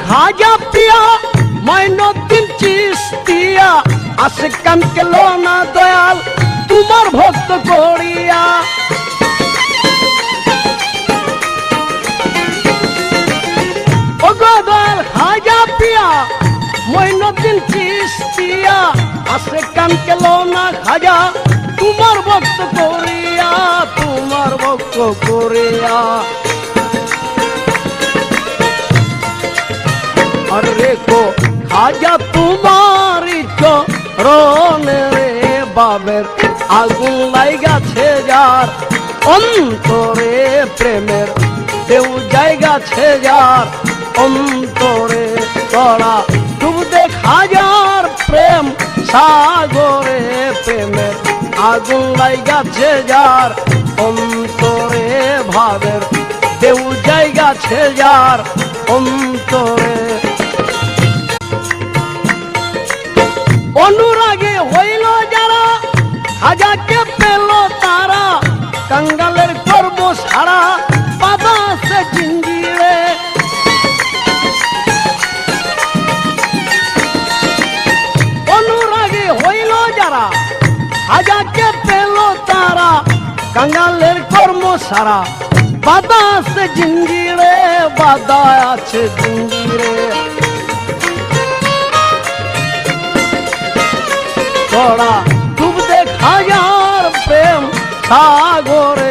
খাজা প্রিয়া মঈনুদ্দিন চিশতিয়া আশিকান কেল না দয়াল তোমার ভক্ত করিয়া। ও গো দয়াল খাজা প্রিয়া মঈনুদ্দিন চিশতিয়া আশিকান কেল না খাজা তোমার ভক্ত করিয়া, তোমার ভক্ত করিয়া। আর রেখো খাজা তোমারি চরণে রে বাবের আগুন লাইগাছে যার অন্তরে প্রেমের দেউ জায়গাছে যার অন্তরে তরা ডুবদে খাজার প্রেম সাগরে প্রেমের আগুন লাইগাছে যার অন্তরে ভাবের দেউ জায়গাছে যার অন্তরে। অনুরাগে হইল যারা খাজাকে পেল তারা কাঙ্গালের কর্ম সারা বাধা সে জিঞ্জিরে। অনুরাগে হইল যারা খাজাকে পেল তারা কাঙ্গালের কর্ম সারা বাধা আছে জিঞ্জিরে, বাধা আছে জিঞ্জিরে। তোরা ডুবদে খাজার প্রেম সাগরে